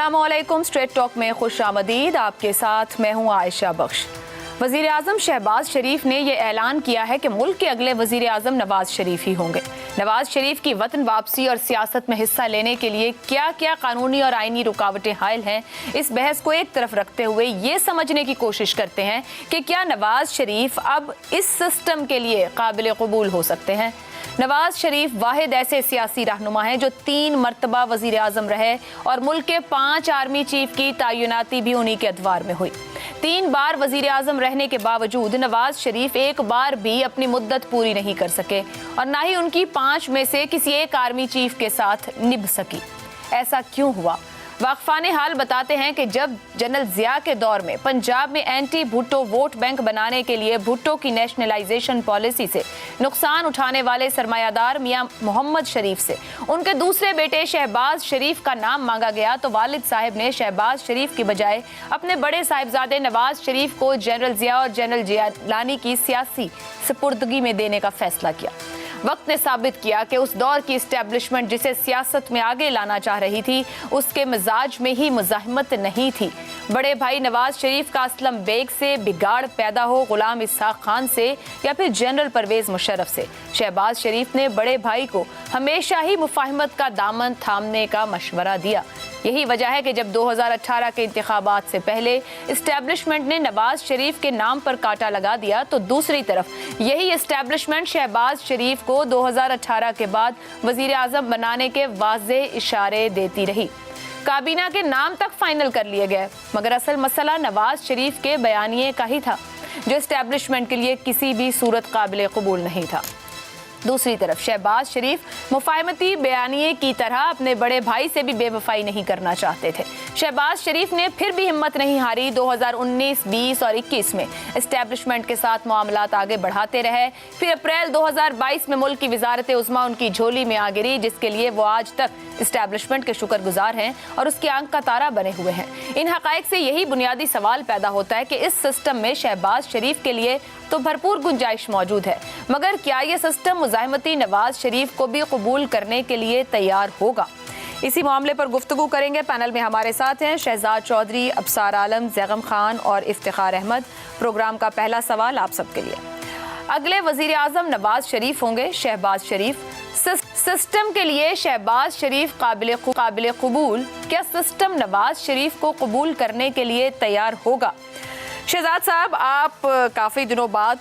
अस्सलामुअलैकुम। Straight talk में खुश आमदीद। आपके साथ मैं हूँ आयशा बख्श। वज़ीर आज़म शहबाज शरीफ ने यह ऐलान किया है कि मुल्क के अगले वज़ीर आज़म नवाज शरीफ ही होंगे। नवाज शरीफ की वतन वापसी और सियासत में हिस्सा लेने के लिए क्या क्या कानूनी और आईनी रुकावटें हायल हैं, इस बहस को एक तरफ रखते हुए ये समझने की कोशिश करते हैं कि क्या नवाज शरीफ अब इस सिस्टम के लिए काबिल कबूल हो सकते हैं। नवाज शरीफ वाहिद ऐसे सियासी रहनुमा हैं जो 3 मरतबा वज़ीर आज़म रहे और मुल्क के 5 आर्मी चीफ की तैनाती भी उन्हीं के अदवार में हुई। 3 बार वज़ीर आज़म रहने के बावजूद नवाज शरीफ एक बार भी अपनी मुद्दत पूरी नहीं कर सके और ना ही उनकी 5 में से किसी एक आर्मी चीफ के साथ निभ सकी। ऐसा क्यों हुआ? वाकफान हाल बताते हैं कि जब जनरल जिया के दौर में पंजाब में एंटी भुट्टो वोट बैंक बनाने के लिए भुट्टो की नेशनलाइजेशन पॉलिसी से नुकसान उठाने वाले सरमायादार मियां मोहम्मद शरीफ से उनके दूसरे बेटे शहबाज शरीफ का नाम मांगा गया तो वालिद साहब ने शहबाज शरीफ की बजाय अपने बड़े साहिबजादे नवाज शरीफ को जनरल जिया और जनरल जिलानी की सियासी सुपुर्दगी में देने का फैसला किया। वक्त ने साबित किया कि उस दौर की इस्टेब्लिशमेंट जिसे सियासत में आगे लाना चाह रही थी उसके मिजाज में ही मुज़ाहिमत नहीं थी। बड़े भाई नवाज शरीफ का असलम बेग से बिगाड़ पैदा हो, गुलाम इसहाक खान से या फिर जनरल परवेज मुशर्रफ से, शहबाज शरीफ ने बड़े भाई को हमेशा ही मुफाहिमत का दामन थामने का मशवरा दिया। यही वजह है कि जब 2018 के इंतखाबात से पहले इस्टेब्लिशमेंट ने नवाज शरीफ के नाम पर कांटा लगा दिया तो दूसरी तरफ यही इस्टेब्लिशमेंट शहबाज शरीफ को 2018 के बाद वजीर आज़म बनाने के वाज़े इशारे देती रही। काबीना के नाम तक फाइनल कर लिए गए मगर असल मसला नवाज शरीफ के बयानिए का ही था जो इस्टेब्लिशमेंट के लिए किसी भी सूरत काबिल कबूल नहीं था। दूसरी तरफ शहबाज शरीफ मुफाहमती बयानिए की तरह अपने बड़े भाई से भी बेवफाई नहीं करना चाहते थे। शहबाज शरीफ ने फिर भी हिम्मत नहीं हारी। 2019, 20 और 21 में इस्टेब्लिशमेंट के साथ मामलात आगे बढ़ाते रहे। फिर अप्रैल 2022 में मुल्क की वजारत उज़्मा उनकी झोली में आ गिरी जिसके लिए वो आज तक इस्टेब्लिशमेंट के शुक्रगुजार हैं और उसकी आंख का तारा बने हुए हैं। इन हकायक से यही बुनियादी सवाल पैदा होता है कि इस सिस्टम में शहबाज शरीफ के लिए तो भरपूर गुंजाइश मौजूद है मगर क्या ये सिस्टम मुज़ाहिमती नवाज शरीफ को भी कबूल करने के लिए तैयार होगा? इसी मामले पर गुफ्तगू करेंगे। पैनल में हमारे साथ हैं शहजाद चौधरी, अबसार आलम, जैगम खान और इफ्तिखार अहमद। प्रोग्राम का पहला सवाल आप सबके लिए, अगले वजीर आज़म नवाज शरीफ होंगे शहबाज शरीफ? सिस्टम के लिए शहबाज शरीफ काबिल कबूल? क्या सिस्टम नवाज शरीफ को कबूल करने के लिए तैयार होगा? शहजाद साहब, आप काफ़ी दिनों बाद,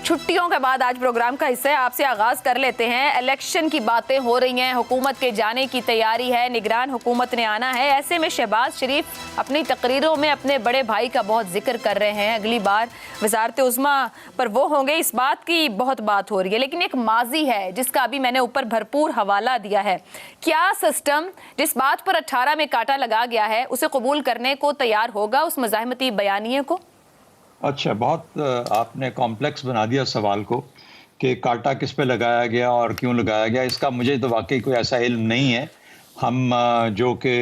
छुट्टियों के बाद आज प्रोग्राम का हिस्सा है, आपसे आगाज़ कर लेते हैं। इलेक्शन की बातें हो रही हैं, हुकूमत के जाने की तैयारी है, निगरान हुकूमत ने आना है। ऐसे में शहबाज शरीफ अपनी तकरीरों में अपने बड़े भाई का बहुत जिक्र कर रहे हैं। अगली बार वजारत उज़्मा पर वो होंगे, इस बात की बहुत बात हो रही है। लेकिन एक माजी है जिसका अभी मैंने ऊपर भरपूर हवाला दिया है। क्या सिस्टम जिस बात पर 18 में कांटा लगा गया है उसे कबूल करने को तैयार होगा, उस मुज़ाहिमती बयानिए को? अच्छा, बहुत आपने कॉम्प्लेक्स बना दिया सवाल को कि कांटा किस पे लगाया गया और क्यों लगाया गया। इसका मुझे तो वाकई कोई ऐसा इल्म नहीं है। हम जो कि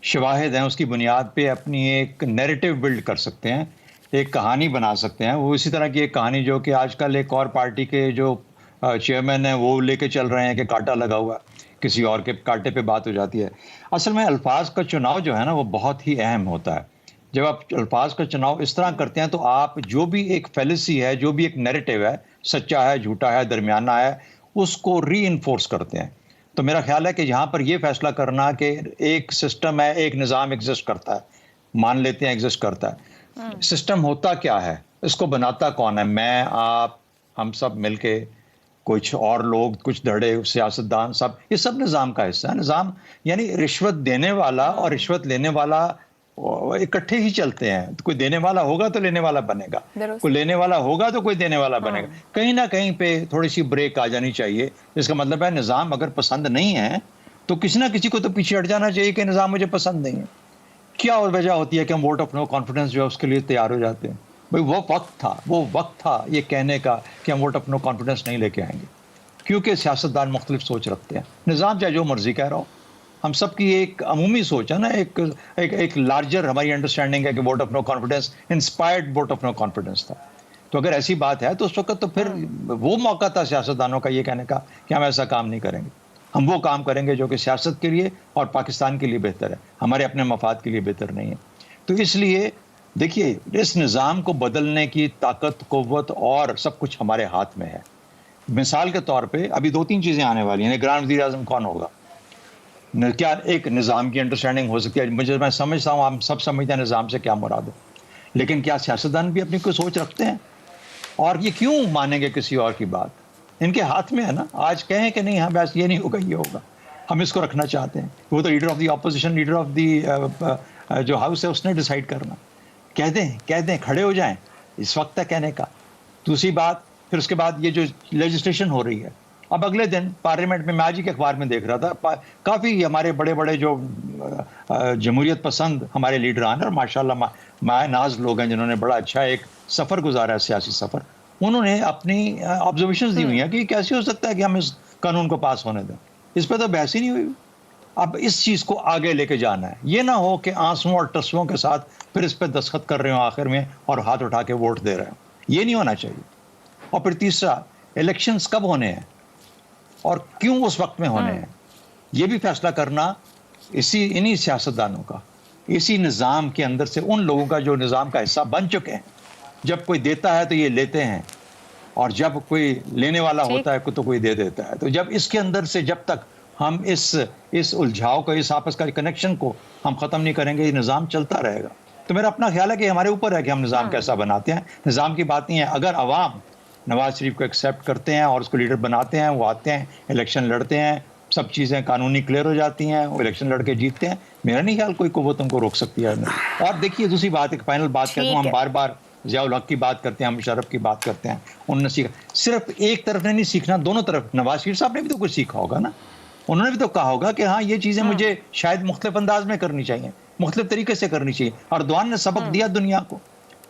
शवाहिद हैं उसकी बुनियाद पे अपनी एक नैरेटिव बिल्ड कर सकते हैं, एक कहानी बना सकते हैं। वो इसी तरह की एक कहानी जो कि आजकल एक और पार्टी के जो चेयरमैन हैं वो लेके चल रहे हैं कि कांटा लगा हुआ, किसी और के कांटे पे बात हो जाती है। असल में अल्फाज का चुनाव जो है ना वो बहुत ही अहम होता है। जब आप अल्फाज का चुनाव इस तरह करते हैं तो आप जो भी एक फैलेसी है, जो भी एक नैरेटिव है, सच्चा है, झूठा है, दरमियाना है, उसको रीइंफोर्स करते हैं। तो मेरा ख्याल है कि यहाँ पर यह फैसला करना कि एक सिस्टम है, एक निज़ाम एग्जिस्ट करता है, मान लेते हैं एग्जिस्ट करता है, सिस्टम होता क्या है, इसको बनाता कौन है? मैं, आप, हम सब मिलके, कुछ और लोग, कुछ धड़े सियासतदान, सब, ये सब निज़ाम का हिस्सा है। निज़ाम यानी रिश्वत देने वाला और रिश्वत लेने वाला इकट्ठे ही चलते हैं। तो कोई देने वाला होगा तो लेने वाला बनेगा, कोई लेने वाला होगा तो कोई देने वाला बनेगा। कहीं ना कहीं पे थोड़ी सी ब्रेक आ जानी चाहिए। इसका मतलब है निज़ाम अगर पसंद नहीं है तो किसी ना किसी को तो पीछे हट जाना चाहिए कि निज़ाम मुझे पसंद नहीं है। क्या वजह होती है कि हम वोट ऑफ नो कॉन्फिडेंस जो है उसके लिए तैयार हो जाते हैं? भाई वो वक्त था ये कहने का कि हम वोट ऑफ नो कॉन्फिडेंस नहीं लेके आएंगे, क्योंकि सियासतदान मुख्तलिफ सोच रखते हैं। निज़ाम चाहे जो मर्जी कह रहा हो, हम सबकी एक अमूमी सोच है ना, एक लार्जर हमारी अंडरस्टैंडिंग है कि vote of no confidence inspired vote of no confidence था। तो अगर ऐसी बात है तो उस वक्त तो फिर वो मौका था सियासतदानों का ये कहने का कि हम ऐसा काम नहीं करेंगे। हम वो काम करेंगे जो कि सियासत के लिए और पाकिस्तान के लिए बेहतर है, हमारे अपने मफाद के लिए बेहतर नहीं है। तो इसलिए देखिए, इस निज़ाम को बदलने की ताकत, क़ुव्वत और सब कुछ हमारे हाथ में है। मिसाल के तौर पे अभी 2-3 चीज़ें आने वाली हैं। ग्रांड वज़ीर आज़म कौन होगा? क्या एक निज़ाम की अंडरस्टैंडिंग हो सकती है? मैं समझता हूँ, हम सब समझते हैं निज़ाम से क्या मुराद है, लेकिन क्या सियासतदान भी अपनी कोई सोच रखते हैं? और ये क्यों मानेंगे किसी और की बात? इनके हाथ में है ना। आज कहें कि नहीं, हाँ बस ये नहीं होगा, ये होगा, हम इसको रखना चाहते हैं। वो तो leader of the opposition, leader of the जो हाउस है, उसने डिसाइड करना। कह दें, खड़े हो जाएं, इस वक्त है कहने का। दूसरी बात, फिर उसके बाद ये जो लेजिस्लेशन हो रही है, अब अगले दिन पार्लियामेंट में, मैं आज ही के अखबार में देख रहा था, काफ़ी हमारे बड़े बड़े जो जमहूरियत पसंद हमारे लीडरान और माशाल्लाह माए नाज लोग हैं, जिन्होंने बड़ा अच्छा एक सफ़र गुजारा है, सियासी सफ़र, उन्होंने अपनी ऑब्जर्वेशंस दी हुई हैं कि कैसे हो सकता है कि हम इस कानून को पास होने दें। इस पर तो बहस ही नहीं हुई। अब इस चीज़ को आगे लेके जाना है। ये ना हो कि आंसुओं और टसुओं के साथ फिर इस पर दस्तखत कर रहे हो आखिर में और हाथ उठा के वोट दे रहे हो। ये नहीं होना चाहिए। और फिर तीसरा, इलेक्शंस कब होने हैं और क्यों उस वक्त में होने हैं, ये भी फैसला करना इन्हीं सियासतदानों का, इसी निज़ाम के अंदर से उन लोगों का जो निज़ाम का हिस्सा बन चुके हैं। जब कोई देता है तो ये लेते हैं, और जब कोई लेने वाला होता है तो कोई दे देता है। तो जब इसके अंदर से, जब तक हम इस उलझाव को, इस आपस का कनेक्शन को हम ख़त्म नहीं करेंगे, ये निज़ाम चलता रहेगा। तो मेरा अपना ख्याल है कि हमारे ऊपर है कि हम निज़ाम कैसा बनाते हैं। निज़ाम की बात नहीं है। अगर अवाम नवाज शरीफ को एक्सेप्ट करते हैं और उसको लीडर बनाते हैं, वो आते हैं, इलेक्शन लड़ते हैं, सब चीज़ें कानूनी क्लियर हो जाती हैं, वो इलेक्शन लड़के जीतते हैं, मेरा नहीं ख्याल कोई कुव्वत उनको रोक सकती है। और देखिए, दूसरी बात, एक फाइनल बात कहता हूँ, हम बार बार ज़ियाउल हक की बात करते हैं, हम मुशर्रफ की बात करते हैं, उन्होंने सीखा। सिर्फ एक तरफ ने नहीं सीखना, दोनों तरफ। नवाज शरीफ साहब ने भी तो कुछ सीखा होगा ना, उन्होंने भी तो कहा होगा कि हाँ, ये चीज़ें मुझे शायद मुख्तलिफ अंदाज में करनी चाहिए, मुख्तलिफ तरीके से करनी चाहिए। अर्दवान ने सबक दिया दुनिया को,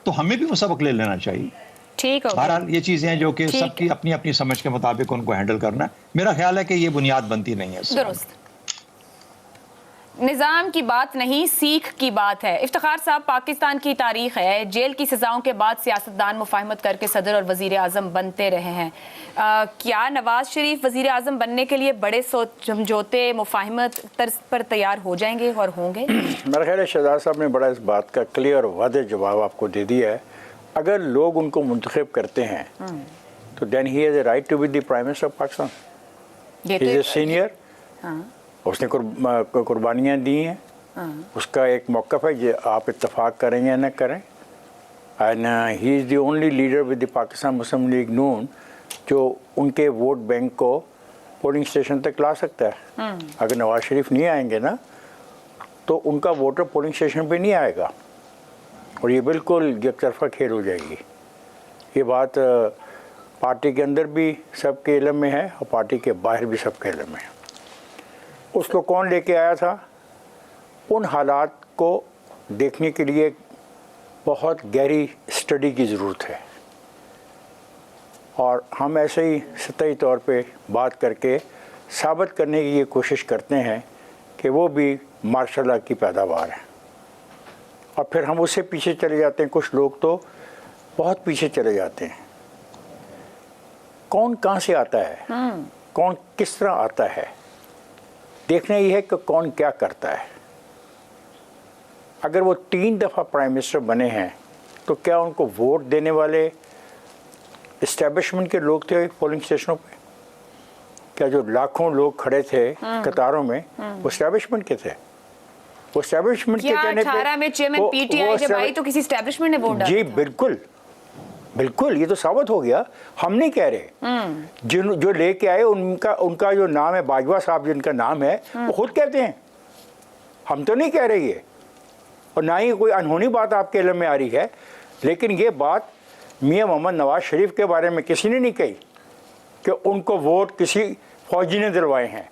तो हमें भी वो सबक ले लेना चाहिए। ठीक है। बहरहाल ये चीज़ें हैं जो कि सबकी अपनी अपनी समझ के मुताबिक उनको हैंडल करना है। मेरा ख्याल है कि ये बुनियाद बनती नहीं है। दुरुस्त। निज़ाम की बात नहीं, सीख की बात है। इफ्तिखार साहब, पाकिस्तान की तारीख है, जेल की सज़ाओं के बाद सियासतदान मुफाहमत करके सदर और वज़ीर आज़म बनते रहे हैं। क्या नवाज शरीफ वज़ीर आज़म बनने के लिए बड़े समझौते, मुफाहमत तर्ज पर तैयार हो जाएंगे और होंगे? मेरा ख्याल है शहजाद साहब ने बड़ा इस बात का क्लियर और वाज़ेह जवाब आपको दे दिया है। अगर लोग उनको मुंतखब करते हैं तो then he has a right to be the prime minister of Pakistan. He is a senior, उसने कुर्बानियाँ दी हैं, उसका एक मौक़िफ़ है, ये आप इत्तफाक करें या न करें। And he is the only leader with the Pakistan Muslim League Noon जो उनके वोट बैंक को पोलिंग स्टेशन तक ला सकता है। अगर नवाज शरीफ नहीं आएंगे ना, तो उनका वोटर पोलिंग स्टेशन पे नहीं आएगा, और ये बिल्कुल एक तरफा खेल हो जाएगी। ये बात पार्टी के अंदर भी सबके इल्म में है और पार्टी के बाहर भी सबके इल्म में है। उसको कौन लेके आया था? उन हालात को देखने के लिए बहुत गहरी स्टडी की ज़रूरत है, और हम ऐसे ही सतही तौर पे बात करके साबित करने की ये कोशिश करते हैं कि वो भी माशाल्लाह की पैदावार है, और फिर हम उससे पीछे चले जाते हैं। कुछ लोग तो बहुत पीछे चले जाते हैं। कौन कहाँ से आता है, कौन किस तरह आता है, देखना ये है कि कौन क्या करता है। अगर वो 3 दफ़ा प्राइम मिनिस्टर बने हैं तो क्या उनको वोट देने वाले इस्टेब्लिशमेंट के लोग थे पोलिंग स्टेशनों पे? क्या जो लाखों लोग खड़े थे कतारों में, वो इस्टेब्लिशमेंट के थे? वो इस्टेब्लिशमेंट के कहने पे 18 में चेयरमैन पीटीआई जब आई तो किसी इस्टेब्लिशमेंट ने वोट डाला? जी बिल्कुल बिल्कुल, ये तो साबित हो गया। हम नहीं कह रहे, जो लेके आए उनका जो नाम है, बाजवा साहब जिनका नाम है, वो खुद कहते हैं, हम तो नहीं कह रहे ये, और ना ही कोई अनहोनी बात आपके इल्म में आ रही है। लेकिन ये बात मियां मोहम्मद नवाज शरीफ के बारे में किसी ने नहीं कही कि उनको वोट किसी फौजी ने दिलवाए हैं।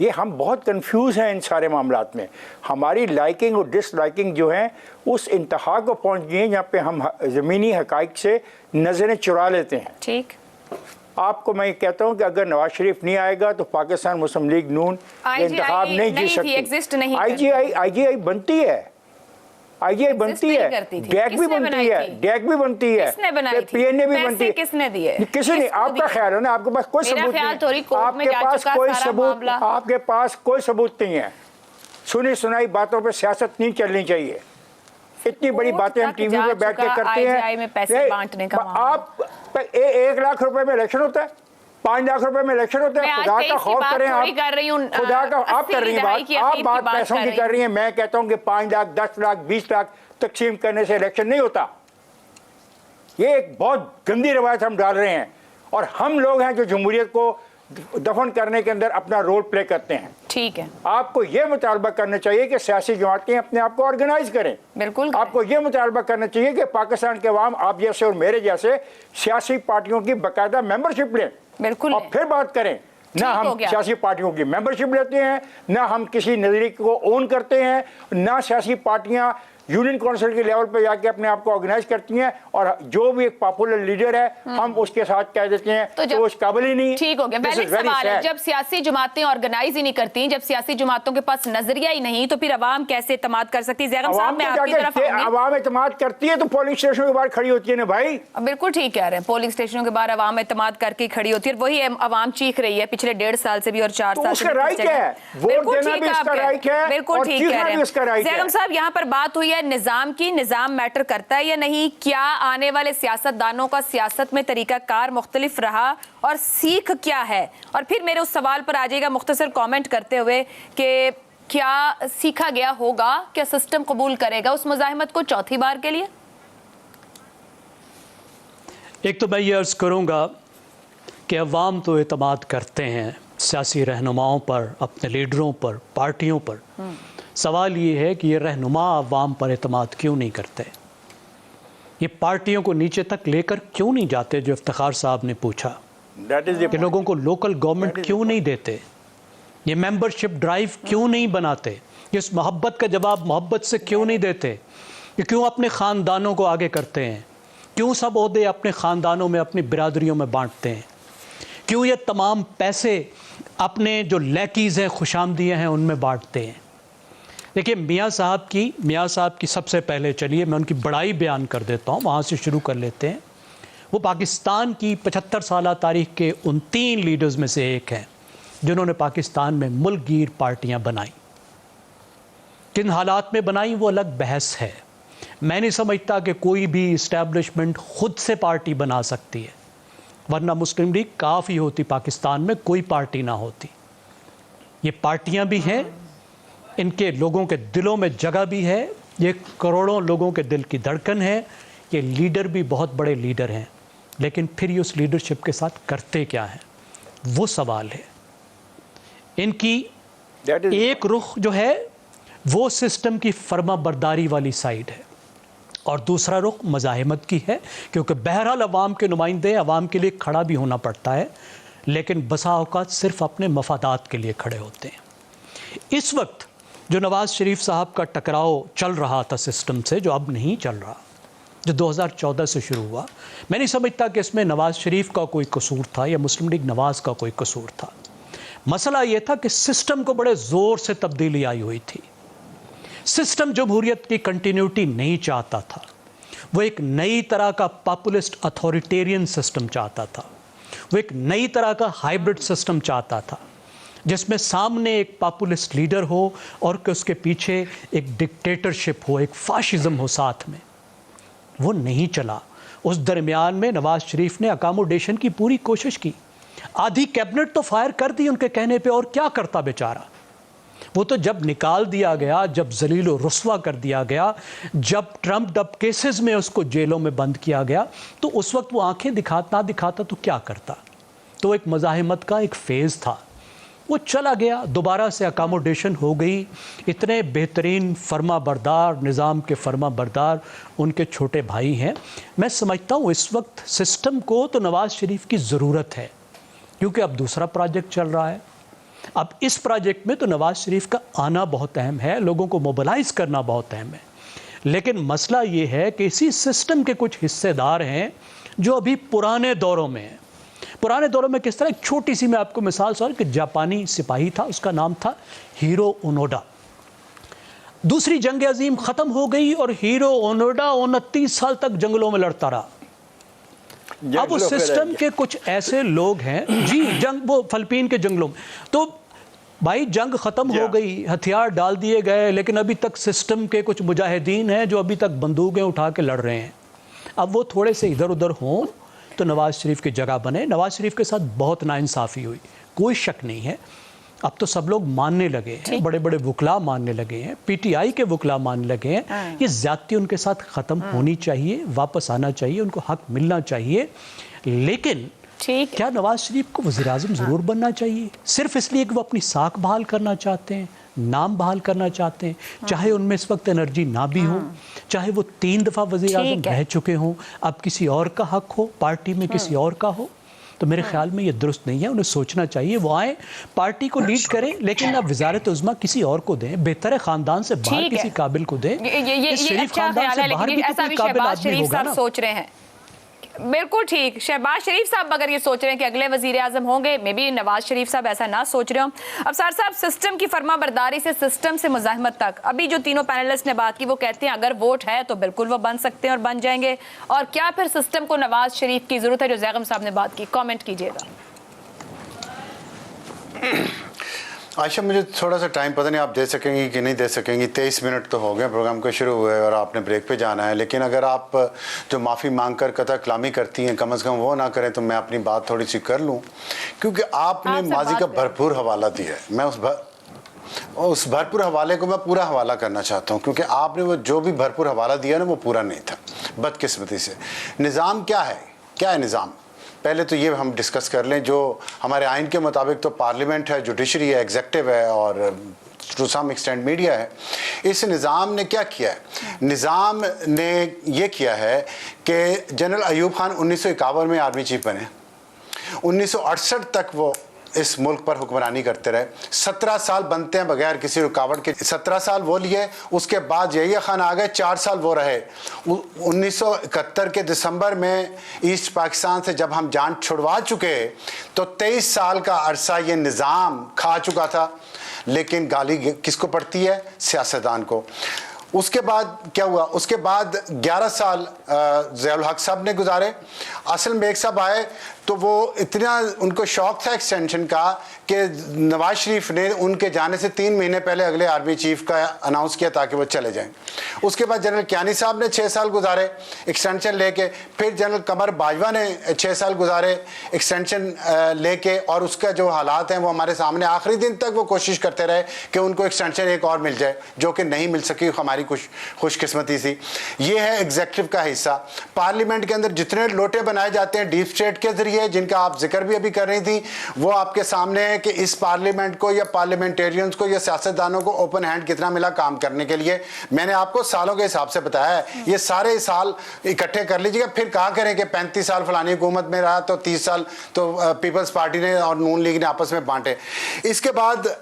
ये हम बहुत कंफ्यूज हैं इन सारे मामलात में। हमारी लाइकिंग और डिसलाइकिंग जो है उस इंतहा को पहुंच गई है जहाँ पे हम ज़मीनी हकाइक से नज़रें चुरा लेते हैं। ठीक, आपको मैं कहता हूँ कि अगर नवाज शरीफ नहीं आएगा तो पाकिस्तान मुस्लिम लीग नून इंतखाब नहीं जीत सकती। IGI IGI बनती है। आईजीआई बनती है, डैक भी बनती है, डैक भी बनती है, पीएनए भी बनती है। किसने दिए? किसी ने। आपका ख्याल है ना, आपके पास कोई सबूत नहीं, आपके पास कोई सबूत नहीं है। सुनी सुनाई बातों पे सियासत नहीं चलनी चाहिए। इतनी बड़ी बातें हम टीवी पे बैठ के करते हैं। आप 1 लाख रुपए में इलेक्शन होता है, 5 लाख रुपए में इलेक्शन होता है। खुदा का खौफ करें आप, खुदा का आप कर रही हैं बात, आप बात पैसों की कर रही हैं। मैं कहता हूं कि 5 लाख 10 लाख 20 लाख तकसीम करने से इलेक्शन नहीं होता। ये एक बहुत गंदी रवायत हम डाल रहे हैं, और हम लोग हैं जो जमहूरियत को दफन करने के अंदर अपना रोल प्ले करते हैं। ठीक है, आपको ये मुतालबा करना चाहिए कि सियासी जमातें अपने आप को ऑर्गेनाइज करें। बिल्कुल आपको ये मुतालबा करना चाहिए कि पाकिस्तान के अवाम आप जैसे और मेरे जैसे सियासी पार्टियों की बाकायदा मेंबरशिप लें, बिल्कुल, और फिर बात करें। ना हम सियासी पार्टियों की मेंबरशिप लेते हैं, ना हम किसी नजरिए को ओन करते हैं, ना सियासी पार्टियां यूनियन काउंसिल के लेवल पे जाके अपने आप को ऑर्गेनाइज करती हैं, और जो भी एक पॉपुलर लीडर है हम उसके साथ कह देते हैं तो उस काबिल ही नहीं। ठीक हो गया। वैलिड सवाल है, जब सियासी जमातें ऑर्गेनाइज ही नहीं करती, जब सियासी जमातों के पास नजरिया ही नहीं, तो फिर अवाम कैसे इत्तेमाद कर सकती है? जैगम साहब, मैं आपकी तरफ आऊंगी। अवाम इत्तेमाद करती है तो पोलिंग स्टेशनों के बाहर खड़ी होती है ना भाई। बिल्कुल ठीक कह रहे हैं, पोलिंग स्टेशनों के बाहर अवाम इत्तेमाद करके खड़ी होती है। वही अवाम चीख रही है पिछले 1.5 साल से भी और 4 साल से। राइट है, वोट देना भी उसका राइट है, बिल्कुल ठीक कह रहे हैं। जैगम साहब, यहाँ पर बात हुई है निजाम की, निजाम मैटर करता है या नहीं? क्या आने वाले सियासतदानों का सियासत में तरीकाकार मुख्तलिफ रहा और सीख क्या है? और फिर मेरे उस सवाल पर आ जाएगा मुख्तसर कमेंट करते हुए कि क्या सीखा गया होगा, क्या सिस्टम कबूल करेगा उस मुजाहिमत को चौथी बार के लिए? एक तो मैं ये अर्ज़ करूँगा कि अवाम तो एतमाद करते हैं सियासी रहनुमाओं पर, अपने लीडरों पर, पार्टियों पर। सवाल ये है कि ये रहनुमा अवाम पर एतमाद क्यों नहीं करते, ये पार्टियों को नीचे तक लेकर क्यों नहीं जाते, जो इफ्तिखार साहब ने पूछा कि लोगों को लोकल गवर्नमेंट क्यों नहीं देते, ये मेंबरशिप ड्राइव क्यों नहीं बनाते, इस मोहब्बत का जवाब मोहब्बत से क्यों नहीं देते, ये क्यों अपने ख़ानदानों को आगे करते हैं, क्यों सब ओहदे अपने ख़ानदानों में, अपनी बिरादरियों में बांटते हैं, क्यों ये तमाम पैसे अपने जो लैकीज़ हैं, खुशामदियाँ हैं, उनमें बांटते हैं। देखिए, मियाँ साहब की सबसे पहले चलिए मैं उनकी बड़ाई बयान कर देता हूँ, वहाँ से शुरू कर लेते हैं। वो पाकिस्तान की 75 साला तारीख के उन 3 लीडर्स में से एक हैं जिन्होंने पाकिस्तान में मुल्कगीर पार्टियाँ बनाई। किन हालात में बनाई वो अलग बहस है। मैं नहीं समझता कि कोई भी इस्टेब्लिशमेंट खुद से पार्टी बना सकती है, वरना मुस्लिम लीग काफ़ी होती, पाकिस्तान में कोई पार्टी ना होती। ये पार्टियाँ भी हैं, इनके लोगों के दिलों में जगह भी है, ये करोड़ों लोगों के दिल की धड़कन है, ये लीडर भी बहुत बड़े लीडर हैं, लेकिन फिर ये उस लीडरशिप के साथ करते क्या हैं, वो सवाल है। इनकी एक रुख जो है वो सिस्टम की फर्मा बरदारी वाली साइड है, और दूसरा रुख मज़ाहिमत की है, क्योंकि बहरहाल अवाम के नुमाइंदे अवाम के लिए खड़ा भी होना पड़ता है, लेकिन बसा औकात सिर्फ अपने मफादात के लिए खड़े होते हैं। इस वक्त जो नवाज़ शरीफ साहब का टकराव चल रहा था सिस्टम से, जो अब नहीं चल रहा, जो 2014 से शुरू हुआ, मैं नहीं समझता कि इसमें नवाज़ शरीफ का कोई कसूर था या मुस्लिम लीग नवाज़ का कोई कसूर था। मसला ये था कि सिस्टम को बड़े ज़ोर से तब्दीली आई हुई थी। सिस्टम जमहूरियत की कंटिन्यूटी नहीं चाहता था, वो एक नई तरह का पॉपुलिस्ट अथॉरिटेरियन सिस्टम चाहता था, वो एक नई तरह का हाइब्रिड सिस्टम चाहता था, जिसमें सामने एक पॉपुलिस्ट लीडर हो और कि उसके पीछे एक डिक्टेटरशिप हो, एक फाशिज्म हो साथ में। वो नहीं चला। उस दरमियान में नवाज़ शरीफ ने अकोमोडेशन की पूरी कोशिश की, आधी कैबिनेट तो फायर कर दी उनके कहने पे, और क्या करता बेचारा। वो तो जब निकाल दिया गया, जब जलील और रुस्वा कर दिया गया, जब ट्रम्प डब केसेस में उसको जेलों में बंद किया गया, तो उस वक्त वो आंखें दिखाता तो क्या करता। तो एक मज़ाहिमत का एक फेज़ था, वो चला गया, दोबारा से अकोमोडेशन हो गई। इतने बेहतरीन फर्मा बरदार, निज़ाम के फर्मा बरदार उनके छोटे भाई हैं। मैं समझता हूँ इस वक्त सिस्टम को तो नवाज़ शरीफ की ज़रूरत है, क्योंकि अब दूसरा प्रोजेक्ट चल रहा है। अब इस प्रोजेक्ट में तो नवाज़ शरीफ का आना बहुत अहम है, लोगों को मोबिलाइज करना बहुत अहम है, लेकिन मसला ये है कि इसी सिस्टम के कुछ हिस्सेदार हैं जो अभी पुराने दौरों में हैं। पुराने दौरों में किस तरह, एक छोटी सी मैं आपको मिसाल कि जापानी सिपाही था, उसका नाम था हीरो ओनोडा। दूसरी जंग अजीम खत्म हो गई और हीरो ओनोडा 29 साल तक जंगलों में लड़ता रहा। अब उस सिस्टम के कुछ ऐसे लोग हैं जी, जंग वो फिलिपीन के जंगलों में, तो भाई जंग खत्म हो गई, हथियार डाल दिए गए, लेकिन अभी तक सिस्टम के कुछ मुजाहिदीन हैं जो अभी तक बंदूकें उठा के लड़ रहे हैं। अब वो थोड़े से इधर उधर हों तो नवाज शरीफ की जगह बने। नवाज शरीफ के साथ बहुत नाइंसाफ़ी हुई, कोई शक नहीं है। अब तो सब लोग मानने लगे हैं, बड़े बड़े वकला मानने लगे हैं, पीटीआई के वकला मानने लगे हैं। ये ज्यादती उनके साथ ख़त्म होनी चाहिए, वापस आना चाहिए, उनको हक मिलना चाहिए। लेकिन क्या नवाज शरीफ को वज़ीर-ए-आज़म ज़रूर बनना चाहिए सिर्फ इसलिए कि वो अपनी साख बहाल करना चाहते हैं, नाम बहाल करना चाहते हैं, चाहे उनमें इस वक्त एनर्जी ना भी हो, चाहे वो 3 दफ़ा वज़ीर-ए-आज़म रह चुके हों, अब किसी और का हक हो, पार्टी में किसी और का हो, तो मेरे ख्याल में ये दुरुस्त नहीं है। उन्हें सोचना चाहिए, वो आए पार्टी को लीड करें, लेकिन अब वज़ारत उज़्मा किसी और को दें, बेहतर है ख़ानदान से बाहर किसी काबिल को दें। ये शरीफ अच्छा ख़ानदान ख्याल है, से बाहर लेकिन भी तो ऐसा कोई भी काबिल शहबाज आदमी शरीफ होगा साहब ना। सोच रहे हैं। बिल्कुल ठीक, शहबाज शरीफ साहब अगर ये सोच रहे हैं कि अगले वजीर आजम होंगे, मे बी नवाज शरीफ साहब ऐसा ना सोच रहे हो। अब सर साहब, सिस्टम की फर्मा बरदारी से सिस्टम से मुजाहमत तक, अभी जो तीनों पैनलिस्ट ने बात की वो कहते हैं अगर वोट है तो बिल्कुल वो बन सकते हैं और बन जाएंगे, और क्या फिर सिस्टम को नवाज शरीफ की जरूरत है, जो जैगम साहब ने बात की, कमेंट कीजिएगा। आयशा, मुझे थोड़ा सा टाइम पता नहीं आप दे सकेंगी कि नहीं दे सकेंगी। 23 मिनट तो हो गए प्रोग्राम को शुरू हुए और आपने ब्रेक पे जाना है, लेकिन अगर आप जो माफ़ी मांग कर कथा कलामी करती हैं कम से कम वो ना करें तो मैं अपनी बात थोड़ी सी कर लूँ, क्योंकि आपने माजी का भरपूर हवाला दिया है। मैं उस भरपूर हवाले को मैं पूरा हवाला करना चाहता हूँ, क्योंकि आपने वो जो भी भरपूर हवाला दिया ना वो पूरा नहीं था बदकिस्मती से। निज़ाम क्या है निज़ाम? पहले तो ये हम डिस्कस कर लें, जो हमारे आइन के मुताबिक तो पार्लियामेंट है, जुडिशरी है, एग्जेक्टिव है और टू सम एक्सटेंट मीडिया है। इस निज़ाम ने क्या किया है? निज़ाम ने ये किया है कि जनरल अयूब खान 1951 में आर्मी चीफ बने, 1968 तक वो इस मुल्क पर हुक्मरानी करते रहे। 17 साल बनते हैं बगैर किसी रुकावट के, 17 साल वो लिए। उसके बाद यहिया खान आ गए, 4 साल वो रहे। 1971 के दिसंबर में ईस्ट पाकिस्तान से जब हम जान छुड़वा चुके तो 23 साल का अरसा ये निज़ाम खा चुका था, लेकिन गाली किसको पड़ती है? सियासतदान को। उसके बाद क्या हुआ? उसके बाद 11 साल ज़ियाउल हक साहब ने गुजारे। असल में एक साहब आए तो वो इतना उनको शौक था एक्सटेंशन का कि नवाज शरीफ ने उनके जाने से 3 महीने पहले अगले आर्मी चीफ का अनाउंस किया ताकि वो चले जाएं। उसके बाद जनरल कियानी साहब ने 6 साल गुजारे एक्सटेंशन लेके, फिर जनरल कमर बाजवा ने 6 साल गुजारे एक्सटेंशन लेके, और उसका जो हालात हैं वो हमारे सामने। आखिरी दिन तक वो कोशिश करते रहे कि उनको एक्सटेंशन एक और मिल जाए, जो कि नहीं मिल सकी, हमारी खुशकिस्मती थी। ये है एग्जेक्टिव का हिस्सा। पार्लियामेंट के अंदर जितने लोटे बनाए जाते हैं डीप स्टेट के जरिए, जिनका आप जिक्र भी अभी कर रही थी, वो आपके सामने है कि इस पार्लियामेंट को या पार्लियामेंटेरियंस को या सियासतदानों को ओपन हैंड कितना मिला काम करने के लिए। मैंने आपको सालों के हिसाब से बताया है, ये सारे साल इकट्ठे कर लीजिएगा, फिर कहा करें कि 35 साल फलानी हुकूमत में रहा तो 30 साल तो पीपल्स पार्टी ने और नून लीग ने आपस में बांटे। इसके बाद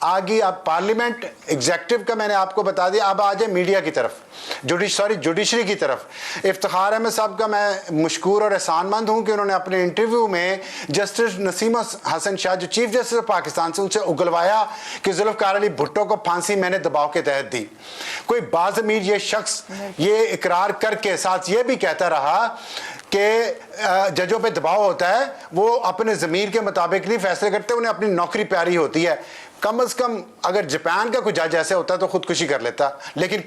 आगे आप पार्लियामेंट एग्जेक्टिव का मैंने आपको बता दिया। अब आ जाए मीडिया की तरफ, जुडिशरी की तरफ। इफ्तिखार अहमद साहब का मैं मशकूर और एहसानमंद हूँ कि उन्होंने अपने इंटरव्यू में जस्टिस नसीम हसन शाह जो चीफ जस्टिस ऑफ पाकिस्तान से उनसे उगलवाया कि जुल्फ़िकार अली भुट्टो को फांसी मैंने दबाव के तहत दी। कोई बाज़मीर ये शख्स ये इकरार करके साथ ये भी कहता रहा कि जजों पे दबाव होता है, वो अपने ज़मीर के मुताबिक नहीं फैसले करते, उन्हें अपनी नौकरी प्यारी होती है। कम से कम अगर जापान का कोई जज ऐसे होता तो खुदकुशी कर लेता, लेकिन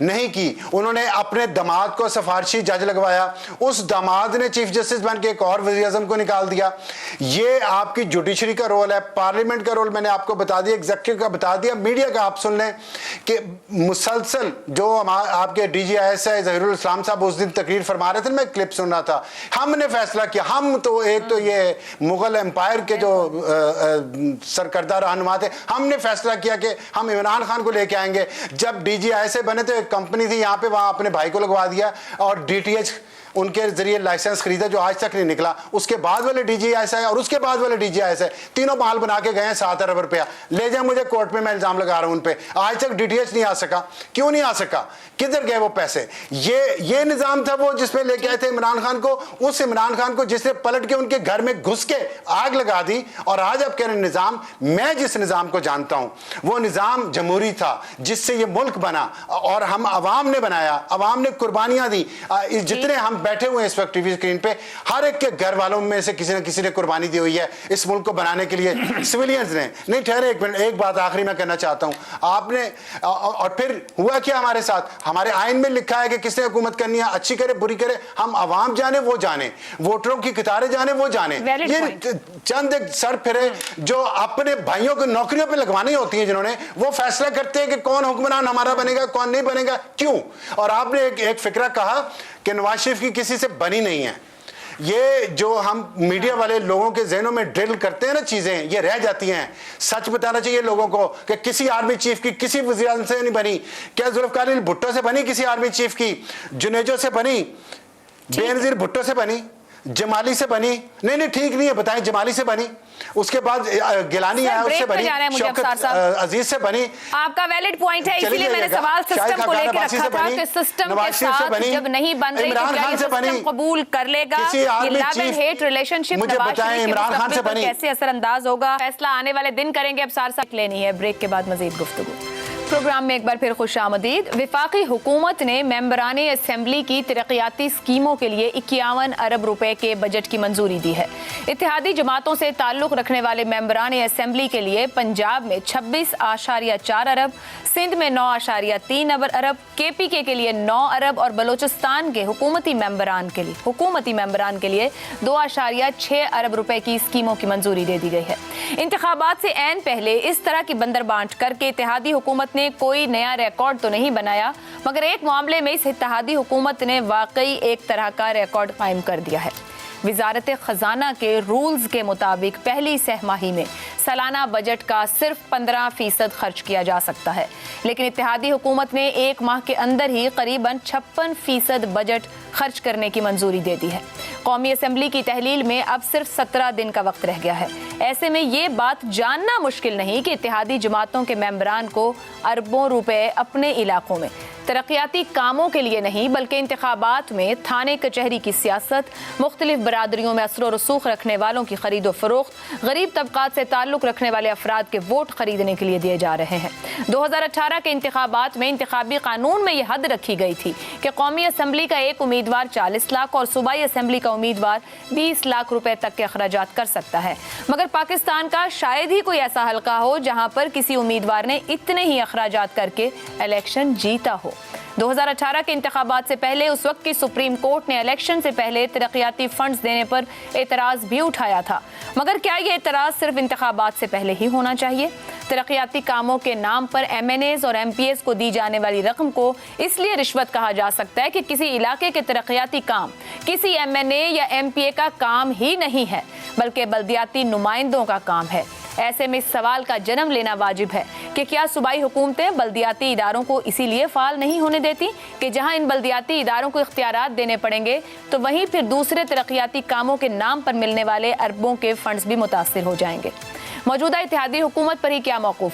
नहीं की। उन्होंने अपने दामाद को सिफारशी जज लगवाया, उस दामाद ने चीफ जस्टिस बन के एक और वज़ीर आज़म को निकाल दिया। ये आपकी जुडिशरी का रोल है। पार्लियामेंट का रोल मैंने आपको बता दिया, एग्जेक्टिव का बता दिया। मीडिया का आप सुन लें कि मुसलसल जो आपके DGIS है ज़हीरुल इस्लाम साहब उस दिन तकरीर फरमा रहे थे, मैं क्लिप सुन रहा था। हमने फैसला किया, हम तो एक तो ये मुगल एम्पायर के जो सरकर्दा रहनुमा थे, हमने फैसला किया कि हम इमरान खान को लेके आएंगे। जब DGIS बने तो एक कंपनी थी यहाँ पे, वहाँ अपने भाई को लगवा दिया और DTH उनके जरिए लाइसेंस खरीदा जो आज तक नहीं निकला, उसके बाद वाले DGIS है और उसके बाद वाले DGIS है, तीनों माल बना के गए हैं 7 अरब रुपया। ले जाए मुझे कोर्ट में, मैं इल्जाम लगा रहा हूं उन पे। आज तक DTH नहीं आ सका, क्यों नहीं आ सका? किधर गए वो पैसे? ये निजाम था वो जिसमें लेके आए थे इमरान खान को, उस इमरान खान को जिसने पलट के उनके घर में घुस के आग लगा दी। और आज आप कह रहे निजाम, मैं जिस निजाम को जानता हूं वो निजाम जमहूरी था जिससे ये मुल्क बना और हम अवाम ने बनाया, अवाम ने कुर्बानियां दी। जितने हम बैठे हुए हैं इस वक्त टीवी स्क्रीन पे, हर एक के घर वालों में से किसी न किसी ने कुर्बानी दी हुई है इस मुल्क को बनाने के लिए, सिविलियंस ने। नहीं ठहरे एक मिनट, एक बात आखिरी मैं कहना चाहता हूं। आपने और फिर हुआ क्या हमारे साथ? हमारे आइन में लिखा है कि किसने हुकूमत करनी है, अच्छी करे बुरी करे, हम अवाम जाने वो जाने, वोटरों की कतारें जाने वो जाने। ये चंद एक सर फिरे जो अपने भाइयों को नौकरियों पे लगवानी होती है, जिन्होंने वो फैसला करते हैं कि कौन हुक्मरान हमारा बनेगा कौन नहीं बनेगा, क्यों? और आपने एक फिक्रा कहा कि नवाज शरीफ की किसी से बनी नहीं है। ये जो हम मीडिया वाले लोगों के जहनों में ड्रिल करते हैं ना चीजें, ये रह जाती हैं। सच बताना चाहिए लोगों को कि किसी आर्मी चीफ की किसी वज़ीर आज़म से नहीं बनी। क्या जुल्फ़िकार भुट्टो से बनी किसी आर्मी चीफ की? जुनेजो से बनी? बेनज़ीर भुट्टो से बनी? जमाली से बनी? नहीं ठीक नहीं है, बताएं। जमाली से बनी, उसके बाद गिलानी आया उससे बनी, शौकत अजीज से बनी। आपका वैलिड पॉइंट है, इसीलिए मैंने सवाल सिस्टम को लेकर रखा था कि सिस्टम के साथ जब नहीं बन रही तो क्या ये सिस्टम कबूल कर लेगा? ये love and hate relationship Nawaz Sharif Imran Khan से बनी कैसे असरअंदाज होगा? फैसला आने वाले दिन करेंगे। अब साथ लेनी है, ब्रेक के बाद मजीद गुफ्तगू। प्रोग्राम में एक बार फिर खुशामदीद। विफाकी हुकूमत ने मेंबराने असेंबली की तरक्याती स्कीमों के लिए 51 अरब रुपए के बजट की मंजूरी दी है। इत्तेहादी जमातों से ताल्लुक रखने वाले मेंबराने असेंबली के लिए पंजाब में 26.4 अरब, सिंध में 9.3 अरब, KPK के लिए 9 अरब और बलोचिस्तान के हुकूमती मेंबरान के लिए 2.6 अरब रुपए की स्कीमों की मंजूरी दे दी गई है। इंतखाबात से ऐन पहले इस तरह की बंदरबांट करके इत्तेहादी हुकूमत ने कोई नया रिकॉर्ड तो नहीं बनाया, मगर एक मामले में इस इत्तेहादी हुकूमत ने वाकई एक तरह का रिकॉर्ड कायम कर दिया है। वजारत खजाना के रूल्स के मुताबिक पहली सहमाही में सालाना बजट का सिर्फ 15% खर्च किया जा सकता है, लेकिन इत्तेहादी हुकूमत ने एक माह के अंदर ही करीबन 56% बजट खर्च करने की मंजूरी दे दी है। कौमी असेंबली की तहलील में अब सिर्फ 17 दिन का वक्त रह गया है। ऐसे में ये बात जानना मुश्किल नहीं कि इत्तेहादी जमातों के मेंबरान को अरबों रुपए अपने इलाकों में तरक्याती कामों के लिए नहीं बल्कि इंतखाबात में थाने कचहरी की सियासत, मुख्तलिफ बरादरियों में असर रसूख रखने वालों की खरीदो फरोख्त, गरीब तबकात से ताल्लुक रखने वाले अफराद के वोट खरीदने के लिए दिए जा रहे हैं। 2018 के इंतखाबात में इंतखाबी कानून में यह हद रखी गई थी कि कौमी असेंबली का एक उम्मीदवार 40 लाख और सूबाई असेंबली का उम्मीदवार 20 लाख रुपए तक के अखराजात कर सकता है, मगर पाकिस्तान का शायद ही कोई ऐसा हल्का हो जहां पर किसी उम्मीदवार ने इतने ही अखराजात करके इलेक्शन जीता हो। 2018 के इंतखाबात से पहले उस वक्त की सुप्रीम कोर्ट ने इलेक्शन से पहले तरक्याती फंड्स देने पर एतराज़ भी उठाया था, मगर क्या ये एतराज़ सिर्फ इंतखाबात से पहले ही होना चाहिए? तरक्याती कामों के नाम पर MNAs और MPAs को दी जाने वाली रकम को इसलिए रिश्वत कहा जा सकता है कि किसी इलाके के तरक्याती काम किसी MNA या MPA का काम ही नहीं है, बल्कि बल्दियाती नुमाइंदों का काम है। ऐसे में इस सवाल का जन्म लेना वाजिब है कि क्या सूबाई हुकूमतें बल्दियाती इदारों को इसीलिए फाल नहीं होने देती कि जहां इन बल्दियाती इदारों को इख्तियारात देने पड़ेंगे तो वहीं फिर दूसरे तरक्याती कामों के नाम पर मिलने वाले अरबों के फंड्स भी मुतासिर हो जाएंगे। मौजूदा इत्तेहादी हुकूमत पर ही क्या मौक़ूफ़?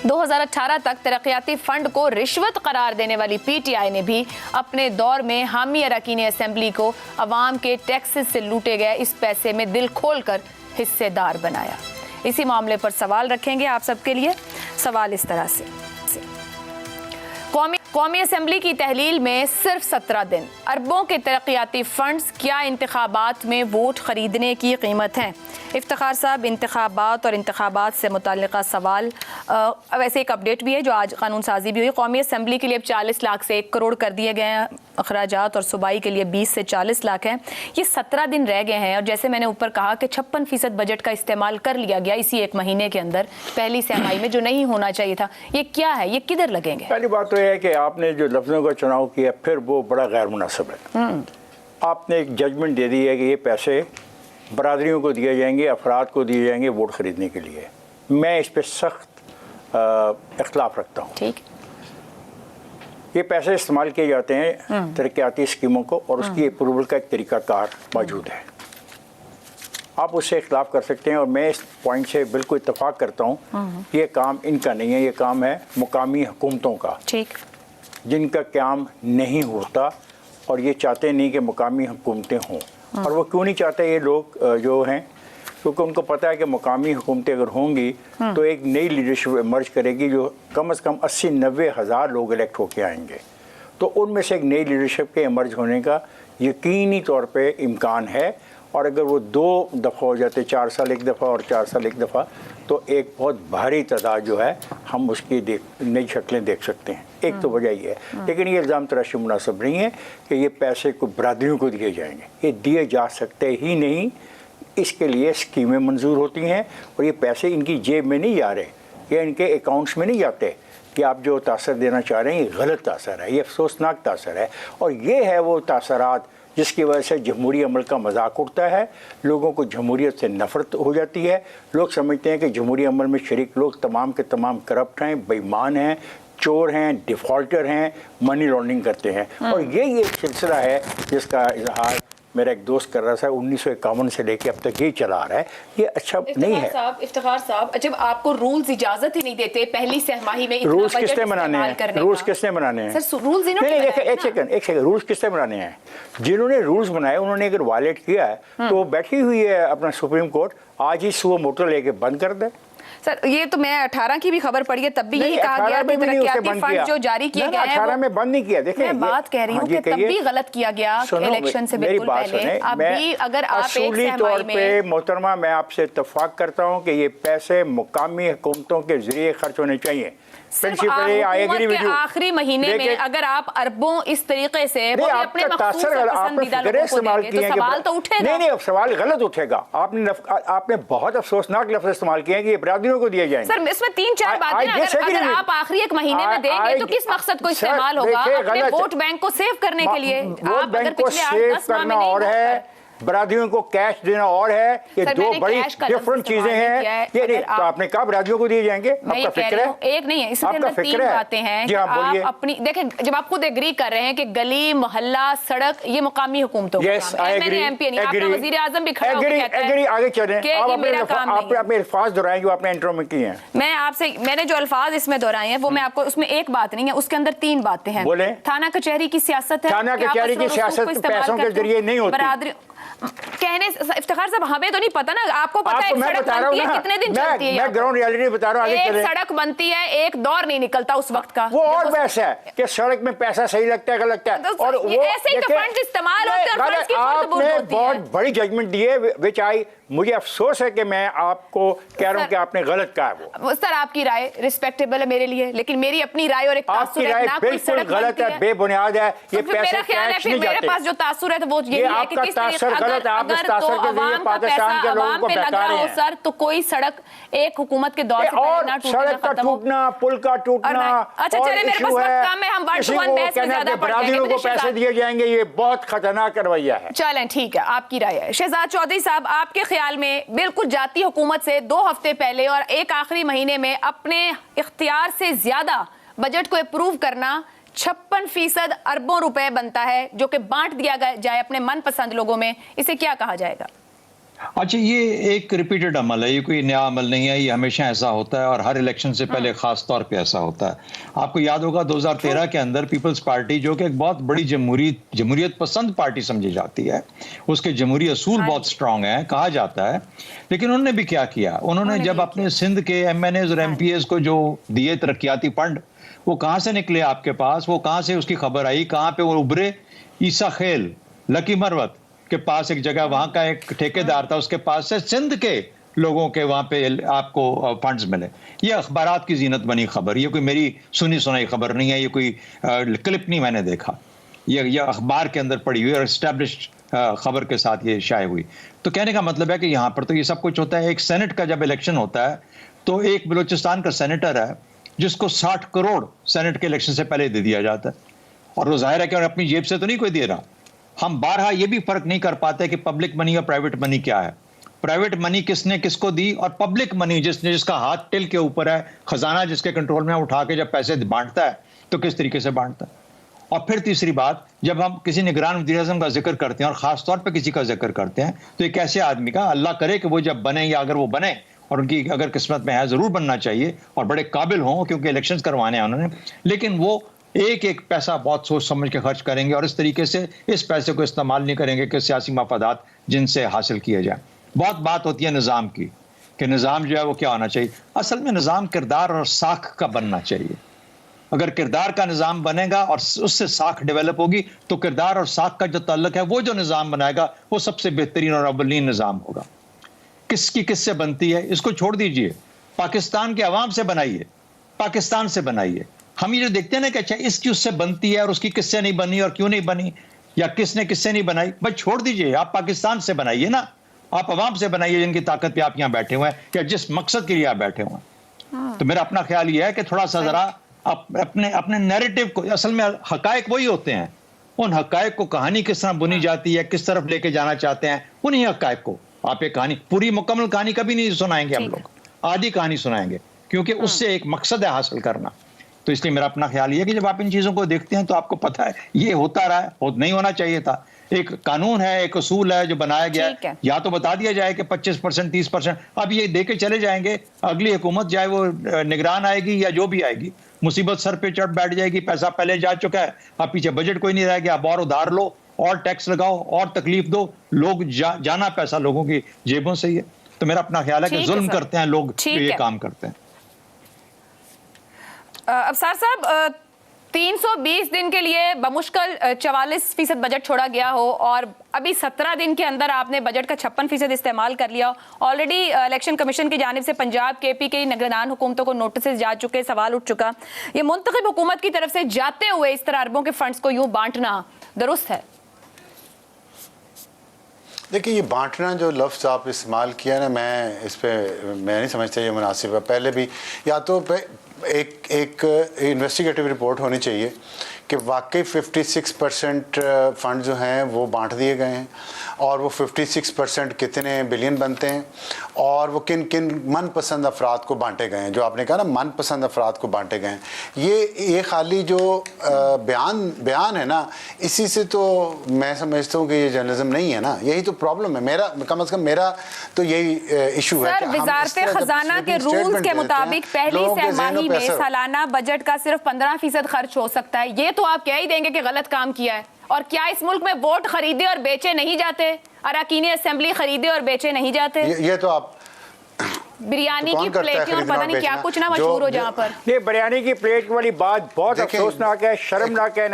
2018 तक तरक्याती फंड को रिश्वत करार देने वाली PTI ने भी अपने दौर में हामी अरकान असेंबली को अवाम के टैक्सेस से लूटे गए इस पैसे में दिल खोल कर हिस्सेदार बनाया। इसी मामले पर सवाल रखेंगे आप सबके लिए। सवाल इस तरह से, कौमी असेंबली की तहलील में सिर्फ 17 दिन, अरबों के तरक्याती फंड्स क्या इंतखाबात में वोट खरीदने की कीमत हैं? इफ्तिखार साहब, इंतखाबात और इंतखाबात से मुताल्लिक़ा सवाल, वैसे एक अपडेट भी है जो आज कानून साजी भी हुई। कौमी असेंबली के लिए अब 40 लाख से 1 करोड़ कर दिए गए हैं अखराजात और सूबाई के लिए 20 से 40 लाख हैं। ये 17 दिन रह गए हैं और जैसे मैंने ऊपर कहा कि 56% बजट का इस्तेमाल कर लिया गया इसी एक महीने के अंदर पहली सहमाही में, जो नहीं होना चाहिए था। ये क्या है, ये किधर लगेंगे? पहली बात तो यह है कि आपने जो लफ्ज़ों का चुनाव किया फिर वो बड़ा गैर मुनासिब है। आपने एक जजमेंट दे दी है कि ये पैसे बरादरियों को दिए जाएंगे, अफराद को दिए जाएंगे वोट ख़रीदने के लिए। मैं इस पर सख्त इख्तलाफ रखता हूँ। ठीक, ये पैसे इस्तेमाल किए जाते हैं तरक्याती स्कीमों को, और उसकी अप्रूवल का एक तरीकाकार मौजूद है। आप उससे इख्तिलाफ कर सकते हैं, और मैं इस पॉइंट से बिल्कुल इत्तेफाक करता हूँ। ये काम इनका नहीं है, ये काम है मुकामी हुकूमतों का, ठीक, जिनका काम नहीं होता, और ये चाहते नहीं कि मुकामी हुकूमतें हों। और वो क्यों नहीं चाहते ये लोग जो हैं, क्योंकि उनको पता है कि मुकामी हुकूमतें अगर होंगी तो एक नई लीडरशिप इमर्ज करेगी, जो कम से कम 80-90 हज़ार लोग इलेक्ट होके आएंगे। तो उनमें से एक नई लीडरशिप के इमर्ज होने का यकीनी तौर पे इम्कान है। और अगर वो 2 दफ़ा हो जाते, 4 साल एक दफ़ा और 4 साल एक दफ़ा, तो एक बहुत भारी तादाद जो है हम उसकी नई शक्लें देख सकते हैं। एक तो वजह ये है। लेकिन ये इल्ज़ाम तराशी मुनासिब नहीं है कि ये पैसे को बरादरियों को दिए जाएंगे, ये दिए जा सकते ही नहीं। इसके लिए स्कीमें मंजूर होती हैं, और ये पैसे इनकी जेब में नहीं जा रहे, ये इनके अकाउंट्स में नहीं जाते। कि आप जो तासर देना चाह रहे हैं ये गलत तासर है, ये अफसोसनाक तासर है। और ये है वो तासरात जिसकी वजह से जमहूरी अमल का मजाक उठता है, लोगों को जमहूरियत से नफ़रत हो जाती है। लोग समझते हैं कि जमहूरी अमल में शरीक लोग तमाम के तमाम करप्ट हैं, बेईमान हैं, चोर हैं, डिफ़ॉल्टर हैं, मनी लॉन्ड्रिंग करते हैं। और यही एक सिलसिला है जिसका इजहार मेरा एक दोस्त कर रहा था 1951 से लेके अब तक ये चला आ रहा है। ये अच्छा नहीं है। इफ्तिखार साहब, जब आपको रूल्स इजाजत ही नहीं देते पहली सहमाही में, रूल्स किसने बनाने हैं? रूल्स किसने बनाने हैं? सर रूल्स इन्होंने एक सेकंड, रूल्स किसने बनाने हैं? जिन्होंने रूल्स बनाए उन्होंने अगर वायलेट किया है तो बैठी हुई है अपना सुप्रीम कोर्ट, आज ही सुबह मोटर लेके बंद कर दे। सर ये तो मैं 18 की भी खबर पढ़ी है, तब भी यही कहा गया कि तरक्याती फंड जो जारी किए गए हैं 18 में बंद नहीं किया। देखिए मैं बात कह रही हूँ कि तब भी गलत किया गया इलेक्शन से बिल्कुल पहले। अभी अगर आप असूली तौर पे मोहतरमा मैं आपसे इत्तेफाक करता हूँ कि ये पैसे मुकामी हुकूमतों के जरिए खर्च होने चाहिए। आखिरी महीने में अगर आप अरबों इस तरीके से अपने इस्तेमाल किए, सवाल तो उठेगा। नहीं, सवाल गलत उठेगा। आपने बहुत अफसोसनाक लफ्ज इस्तेमाल किए कि ये बरादरियों को दिए जाएंगे। सर इसमें 3-4 बातें अगर आप आखिरी एक महीने में देंगे तो किस मकसद को इस्तेमाल होगा? अपने वोट बैंक को सेव करने के लिए। वोट बैंक को सेव करना और है, बरादरियों को कैश देना और है, ये दो बड़ी डिफरेंट चीजें हैं। ये नहीं तो आपने कहा बरादरियों को दिए जाएंगे, आपका फिक्र है? एक नहीं है, इसके अंदर 3 बातें हैं। आप अपनी देखें, जब आप खुद एग्री कर रहे हैं कि गली मोहल्ला सड़क ये मुकामी हुकूमतों का काम है, मैंने एमपी नहीं, आपका वजीर आजम भी खड़ा होकर कहता है। आगे चलें, आप अपने अल्फाज दोहराएं जो आपने इंट्रो में किए हैं। मैं आपसे मैंने जो अल्फाज इसमें दोहराए हैं वो मैं आपको, उसमें एक बात नहीं है, उसके अंदर 3 बातें हैं। बोले। थाना कचहरी की सियासत है, थाना कचहरी की सियासत पैसों के जरिए नहीं होती। कहने इफ्तिखार साहब हमें तो नहीं पता ना, आपको पता है सड़क बनती है कितने दिन चलती है? मैं ग्राउंड रियलिटी बता रहा हूं। एक सड़क बनती है, एक दौर नहीं निकलता उस वक्त का। वो और बहस है कि सड़क में पैसा सही लगता है गलत लगता है, और वो ऐसे ही तो फंड इस्तेमाल होते हैं और फंड्स की आपने बहुत बड़ी जजमेंट दी है विच आई, मुझे अफसोस है कि मैं आपको कह रहा हूं कि आपने गलत कहा है। वो सर आपकी राय रिस्पेक्टेबल है मेरे लिए, लेकिन मेरी अपनी राय और एक आपकी राय बिल्कुल गलत है, बेबुनियाद है। ये पैसे कैश नहीं जाते। मेरे पास जो तासुर है तो वो यही है कि किस तरीके गलत आप इस तासुर के जरिए पाकिस्तान के लोगों को बहका रहे हैं। सर तो कोई सड़क एक हुकूमत के दौर से पहले ना टूटना, सड़क का टूटना, पुल का टूटना, अच्छा चलिए मेरे पास वक्त कम है, हम 1-to-1 बहस में ज्यादा बरादरियों को पैसे दिए जाएंगे, ये बहुत खतरनाक रवैया है। चलें ठीक है, आपकी राय है। शहजाद चौधरी साहब, आपके ख्याल में बिल्कुल जाती हुकूमत से 2 हफ्ते पहले और एक आखिरी महीने में अपने इख्तियार से ज्यादा बजट को अप्रूव करना 56% अरबों रुपए बनता है, जो कि बांट दिया जाए अपने मनपसंद लोगों में, इसे क्या कहा जाएगा? अच्छा, ये एक रिपीटेड अमल है, ये कोई नया अमल नहीं है, ये हमेशा ऐसा होता है और हर इलेक्शन से पहले खास तौर पे ऐसा होता है। आपको याद होगा 2013 के अंदर पीपल्स पार्टी, जो कि एक बहुत बड़ी जमहूरियत पसंद पार्टी समझी जाती है, उसके जमहूरी असूल बहुत स्ट्रांग है कहा जाता है, लेकिन उन्होंने भी क्या किया, उन्होंने जब अपने सिंध के MNAs और MPs को जो दिए तरक्याती फंड, वो कहाँ से निकले आपके पास, वो कहाँ से उसकी खबर आई, कहाँ पे वो उभरे? ईसा खेल, लकी मरवत के पास एक जगह, वहां का एक ठेकेदार था, उसके पास से सिंध के लोगों के वहां पे आपको फंड्स मिले। ये अखबारात की जीनत बनी खबर, ये कोई मेरी सुनी सुनाई खबर नहीं है, ये कोई क्लिप नहीं मैंने देखा, ये अखबार के अंदर पड़ी हुई और एस्टैब्लिश्ड खबर के साथ ये शाये हुई। तो कहने का मतलब है कि यहाँ पर तो ये सब कुछ होता है। एक सेनेट का जब इलेक्शन होता है तो एक बलूचिस्तान का सेनेटर है जिसको 60 करोड़ सेनेट के इलेक्शन से पहले दे दिया जाता है, और वो जाहिर है कि अपनी जेब से तो नहीं कोई दे रहा। हम बारहा ये भी फर्क नहीं कर पाते कि पब्लिक मनी और प्राइवेट मनी क्या है। प्राइवेट मनी किसने किसको दी, और पब्लिक मनी जिसका हाथ टिल के ऊपर है, खजाना जिसके कंट्रोल में उठा के जब पैसे बांटता है तो किस तरीके से बांटता है। और फिर तीसरी बात, जब हम किसी निगरान वज़ीर-ए-आज़म का जिक्र करते हैं और ख़ास तौर पे किसी का जिक्र करते हैं, तो एक ऐसे आदमी का, अल्लाह करे कि वो जब बने, या अगर वो बने और उनकी अगर किस्मत में है, ज़रूर बनना चाहिए और बड़े काबिल हों, क्योंकि इलेक्शंस करवाने हैं उन्होंने, लेकिन वो एक एक पैसा बहुत सोच समझ के खर्च करेंगे और इस तरीके से इस पैसे को इस्तेमाल नहीं करेंगे कि सियासी मफादात जिनसे हासिल किए जाए। बहुत बात होती है निज़ाम की कि निज़ाम जो है वो क्या होना चाहिए। असल में निज़ाम किरदार और साख का बनना चाहिए। अगर किरदार का निज़ाम बनेगा और उससे साख डेवलप होगी, तो किरदार और साख का जो ताल्लुक है, वो जो निज़ाम बनाएगा वो सबसे बेहतरीन और अव्वलीन निज़ाम होगा। किसकी किससे बनती है इसको छोड़ दीजिए, पाकिस्तान के अवाम से बनाइए, पाकिस्तान से बनाइए। हम ये जो देखते हैं ना कि अच्छा इसकी उससे बनती है और उसकी किससे नहीं बनी और क्यों नहीं बनी, या किसने किससे नहीं बनाई, भाई छोड़ दीजिए, आप पाकिस्तान से बनाइए ना, आप अवाम से बनाइए जिनकी ताकत पे आप यहाँ बैठे हुए हैं या जिस मकसद के लिए आप बैठे हुए हैं। तो मेरा अपना ख्याल ये है कि थोड़ा सा जरा अपने अपने नैरेटिव को, असल में हकायक वही होते हैं, उन हकायक को कहानी किस तरह बुनी जाती है, किस तरफ लेके जाना चाहते हैं, उन्हीं हकायक को आप एक कहानी, पूरी मुकम्मल कहानी कभी नहीं सुनाएंगे हम लोग, आधी कहानी सुनाएंगे, क्योंकि उससे एक मकसद है हासिल करना। तो इसलिए मेरा अपना ख्याल ये है कि जब आप इन चीज़ों को देखते हैं तो आपको पता है ये होता रहा है, नहीं होना चाहिए था। एक कानून है, एक उसूल है जो बनाया गया है, या तो बता दिया जाए कि 25% 30%, अब ये दे के चले जाएंगे, अगली हुकूमत चाहे वो निगरान आएगी या जो भी आएगी, मुसीबत सर पे चढ़ बैठ जाएगी, पैसा पहले जा चुका है, अब पीछे बजट कोई नहीं रह गया, अब और उधार लो और टैक्स लगाओ और तकलीफ दो, लोग जाना पैसा लोगों की जेबों से ही है। तो मेरा अपना ख्याल है कि जुल्म करते हैं लोग, ये काम करते हैं। अफसार साहब, 320 दिन के लिए बमुश्किल 44% बजट छोड़ा गया हो और अभी 17 दिन के अंदर आपने बजट का 56% इस्तेमाल कर लिया। ऑलरेडी इलेक्शन कमीशन की जानिब से पंजाब केपी के निगरान हुकूमतों को नोटिस जा चुके, सवाल उठ चुका, ये मुंतखब हुकूमत की तरफ से जाते हुए इस तरह अरबों के फंड्स को यूं बांटना दुरुस्त है? देखिए, ये बांटना जो लफ्ज़ आप इस्तेमाल किया ना, मैं नहीं समझता ये मुनासिब है। पहले भी या तो एक इन्वेस्टिगेटिव रिपोर्ट होनी चाहिए कि वाकई 56% फ़ंड जो हैं वो बांट दिए गए हैं और वो 56% कितने बिलियन बनते हैं और वो किन किन मनपसंद अफराद को बांटे गए हैं। जो आपने कहा ना, मनपसंद अफराद को बांटे गए हैं, ये खाली जो बयान है ना, इसी से तो मैं समझता हूँ कि ये जर्नलिज्म नहीं है ना। यही तो प्रॉब्लम है मेरा, कम अज़ कम मेरा तो यही इशू है कि वज़ारत ख़ज़ाना के रूल्स के मुताबिक पहली तिमाही में सालाना बजट का सिर्फ 15% खर्च हो सकता है। ये तो आप कह ही देंगे कि गलत काम किया है। और क्या इस मुल्क में वोट खरीदे और बेचे नहीं जाते, अरकान असेंबली खरीदे और बेचे नहीं जाते? ये तो आप बिरयानी की प्लेटें और पता नहीं क्या कुछ ना मशहूर हो जहाँ पर। ये बिरयानी की प्लेट वाली बात बहुत अफसोसनाक है, शर्मनाक है।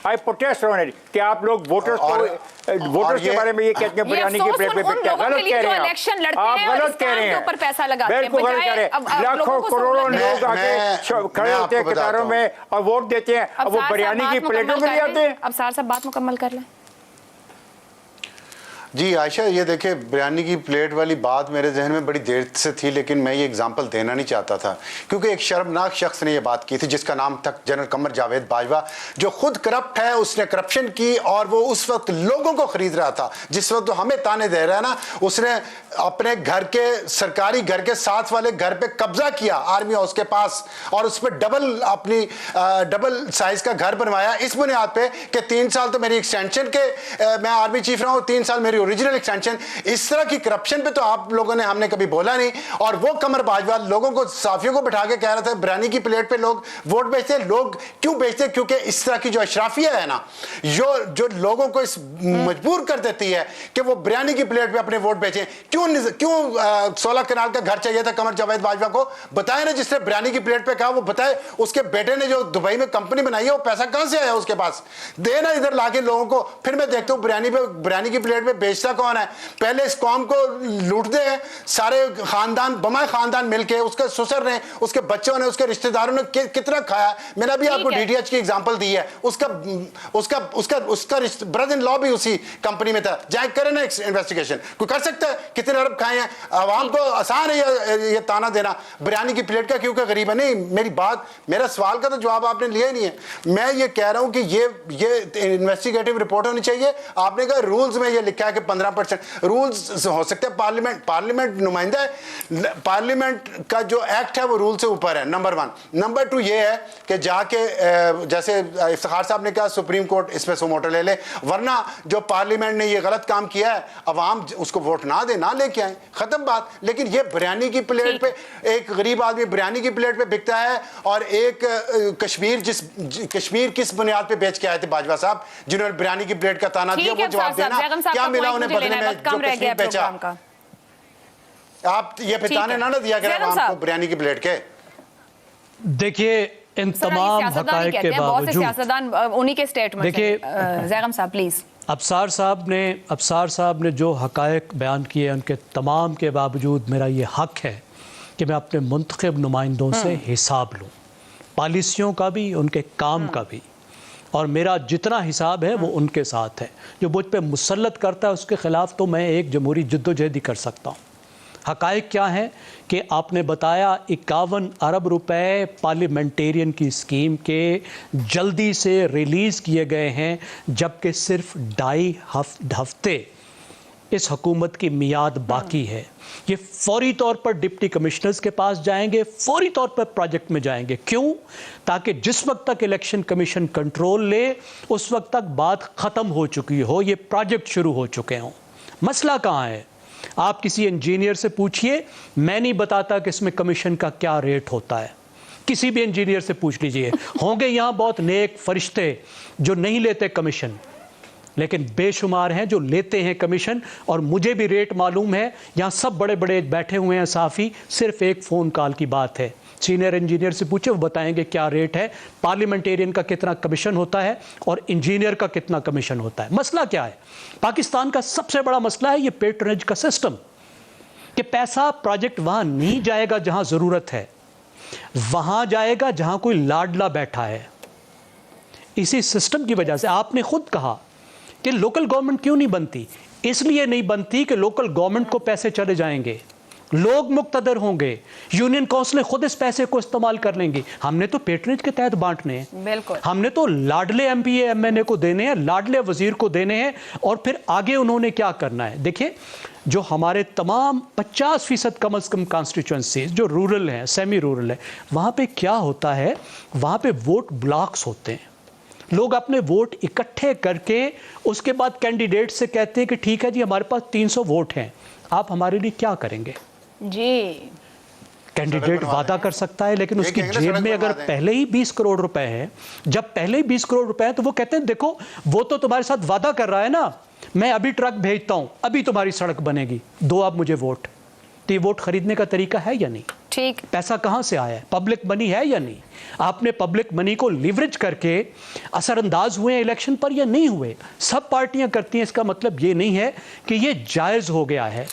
आई प्रोटेस्ट होने कि आप लोग वोटर्स के बारे में ये कहते हैं बिरयानी की प्लेट पे बिकता है। गलत कह रहे हैं आप, गलत कह रहे हैं, ऊपर पैसा लगाते हैं, बिल्कुल गलत कह रहे हैं। लाखों करोड़ों लोग आके खड़े होते हैं कतारों में और वोट देते हैं, अब वो बिरयानी की प्लेटों में ले आते हैं। अब साहब बात मुकम्मल कर लें। जी आयशा, ये देखिए, बिरयानी की प्लेट वाली बात मेरे जहन में बड़ी देर से थी, लेकिन मैं ये एग्जांपल देना नहीं चाहता था क्योंकि एक शर्मनाक शख्स ने ये बात की थी जिसका नाम था जनरल कमर जावेद बाजवा, जो खुद करप्ट है। उसने करप्शन की और वो उस वक्त लोगों को खरीद रहा था जिस वक्त हमें ताने दे रहा है ना। उसने अपने घर के, सरकारी घर के साथ वाले घर पे कब्जा किया आर्मी हाउस के पास और उस पर डबल साइज का घर बनवाया इस बुनियाद पे कि 3 साल तो मेरी एक्सटेंशन के, मैं आर्मी चीफ रहा हूँ, 3 साल मेरी ओरिजिनल एक्सटेंशन। इस तरह की करप्शन पे तो आप लोगों ने, हमने कभी बोला नहीं। और वो कमर बाजवा लोगों को, साफियों को बैठा के कह रहा था बिरयानी की प्लेट पे लोग वोट बेचते हैं। लोग क्यों बेचते हैं? क्योंकि इस तरह की जो अशराफिया है ना, जो लोगों को इस मजबूर कर देती है कि वो बिरयानी की प्लेट पे अपने वोट बेचें। क्यों 16 कनाल का घर चाहिए था कमर जावेद बाजवा को? बताए ना, जिसने बिरयानी की प्लेट पे कहा वो बताए। उसके बेटे ने जो दुबई में कंपनी बनाई है वो पैसा कहां से आया उसके पास? देना इधर लाके लोगों को, फिर मैं देखता हूँ बिरयानी की प्लेट पे बेचता कौन है। पहले इस कौम को लूटते हैं सारे खानदान, बमाए खानदान मिलके, उसके ससुर ने, उसके बच्चों ने, उसके रिश्तेदारों ने कितना खाया। मैंने अभी आपको डीटीएच की एग्जांपल दी है। उसका ब्रदर इन लॉ भी उसी कंपनी में था। जाए करें ना इन्वेस्टिगेशन, कोई कर सकता है कितने अरब खाए हैं। आवाम को आसान है ये ताना देना बिरयानी की प्लेट का क्योंकि गरीब है। नहीं, मेरा सवाल का तो जवाब आपने लिया ही नहीं है। मैं ये कह रहा हूं कि ये इन्वेस्टिगेटिव रिपोर्ट होनी चाहिए। आपने कहा रूल्स में ये लिखा है कि 15% रूल्स हो सकते हैं। पार्लियामेंट नुमाइंदा है, पार्लियामेंट का जो एक्ट है वो रूल से ऊपर है, नंबर 1। नंबर 2 ये है कि जाके जैसे इफ्तिखार साहब ने कहा सुप्रीम कोर्ट इस पे सुमोटो ले ले, वरना जो पार्लियामेंट ने ये गलत काम किया है अवाम उसको वोट ना दे, ना लेके आए, खत्म बात। लेकिन ये बिरयानी की प्लेट पे एक गरीब आदमी बिरयानी की प्लेट पे बिकता है, और एक कश्मीर किस बुनियाद पे बेच के आए थे बाजवा साहब, जिन्होंने बिरयानी की प्लेट का ताना दिया, वो जवाब देना क्या मिला उन्हें बदले में जो कश्मीर बेचा। आप ये पिताने ना दिया करें आवाम को बिरयानी की प्लेट के। देखिए इन तमाम हकायक के बावजूद सियासतदान उन्हीं के स्टेटमेंट, देखिए ज़ैगम साहब प्लीज। अफसार साहब ने जो हकायक बयान किए उनके तमाम के बावजूद मेरा ये हक है कि मैं अपने मुंतखब नुमाइंदों से हिसाब लूँ, पॉलिसियों का भी, उनके काम का भी, और मेरा जितना हिसाब है वो उनके साथ है। जो मुझ पे मुसल्लत करता है उसके ख़िलाफ़ तो मैं एक जमहूरी जद्दोजहद कर सकता हूँ। हकायक क्या है कि आपने बताया 51 अरब रुपए पार्लियामेंटेरियन की स्कीम के जल्दी से रिलीज़ किए गए हैं, जबकि सिर्फ 2.5 हफ्ते इस हुकूमत की मियाद बाकी है। ये फौरी तौर पर डिप्टी कमिश्नर्स के पास जाएंगे, फौरी तौर पर प्रोजेक्ट में जाएंगे। क्यों? ताकि जिस वक्त तक इलेक्शन कमीशन कंट्रोल ले उस वक्त तक बात ख़त्म हो चुकी हो, ये प्रोजेक्ट शुरू हो चुके हों। मसला कहाँ है? आप किसी इंजीनियर से पूछिए, मैं नहीं बताता कि इसमें कमीशन का क्या रेट होता है। किसी भी इंजीनियर से पूछ लीजिए, होंगे यहाँ बहुत नेक फरिश्ते जो नहीं लेते कमीशन, लेकिन बेशुमार हैं जो लेते हैं कमीशन, और मुझे भी रेट मालूम है। यहाँ सब बड़े बड़े बैठे हुए हैं साफ़ी, सिर्फ एक फ़ोन कॉल की बात है। सीनियर इंजीनियर से पूछे, वो बताएंगे क्या रेट है, पार्लियामेंटेरियन का कितना कमीशन होता है और इंजीनियर का कितना कमीशन होता है। मसला क्या है? पाकिस्तान का सबसे बड़ा मसला है ये पेट्रोनेज का सिस्टम, कि पैसा प्रोजेक्ट वहाँ नहीं जाएगा जहाँ ज़रूरत है, वहाँ जाएगा जहाँ कोई लाडला बैठा है। इसी सिस्टम की वजह से आपने खुद कहा कि लोकल गवर्नमेंट क्यों नहीं बनती। इसलिए नहीं बनती कि लोकल गवर्नमेंट को पैसे चले जाएंगे, लोग मुक्तदर होंगे, यूनियन काउंसिलें खुद इस पैसे को इस्तेमाल कर लेंगी। हमने तो पेट्रोनेज के तहत बांटने हैं, बिल्कुल। हमने तो लाडले एमपीए एमएनए को देने हैं, लाडले वजीर को देने हैं, और फिर आगे उन्होंने क्या करना है। देखिए, जो हमारे तमाम 50% कम अज़ कम कॉन्स्टिट्यूंसीज जो रूरल हैं, सेमी रूरल है, वहाँ पे क्या होता है, वहाँ पे वोट ब्लॉक्स होते हैं। लोग अपने वोट इकट्ठे करके उसके बाद कैंडिडेट से कहते हैं कि ठीक है जी, हमारे पास 300 वोट हैं, आप हमारे लिए क्या करेंगे जी। कैंडिडेट वादा कर सकता है, लेकिन उसकी जेब में अगर पहले ही 20 करोड़ रुपए है, जब पहले ही 20 करोड़ रुपए है, तो वो कहते हैं देखो वो तो तुम्हारे साथ वादा कर रहा है ना, मैं अभी ट्रक भेजता हूं, अभी तुम्हारी सड़क बनेगी, दो आप मुझे वोट। तो ये वोट खरीदने का तरीका है या नहीं? ठीक, पैसा कहां से आया है? पब्लिक मनी है या नहीं? आपने पब्लिक मनी को लीवरेज करके असरअंदाज हुए इलेक्शन पर या नहीं हुए? सब पार्टियां करती हैं, इसका मतलब ये नहीं है कि ये जायज हो गया है।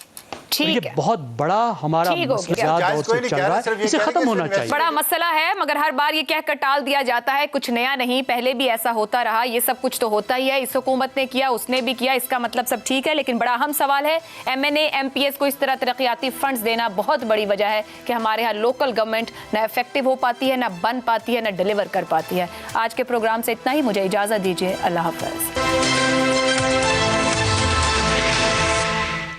ये बहुत बड़ा हमारा मसला चल रहा है, इसे खत्म होना चाहिए। बड़ा मसला है, मगर हर बार ये कहकर टाल दिया जाता है, कुछ नया नहीं, पहले भी ऐसा होता रहा, ये सब कुछ तो होता ही है। इस हुकूमत ने किया, उसने भी किया, इसका मतलब सब ठीक है। लेकिन बड़ा अहम सवाल है, एमएनए एमपीएस को इस तरह तरक्याती फंड्स देना बहुत बड़ी वजह है कि हमारे यहाँ लोकल गवर्नमेंट ना इफेक्टिव हो पाती है, ना बन पाती है, ना डिलीवर कर पाती है। आज के प्रोग्राम से इतना ही, मुझे इजाजत दीजिए, अल्लाह हाफ़िज़।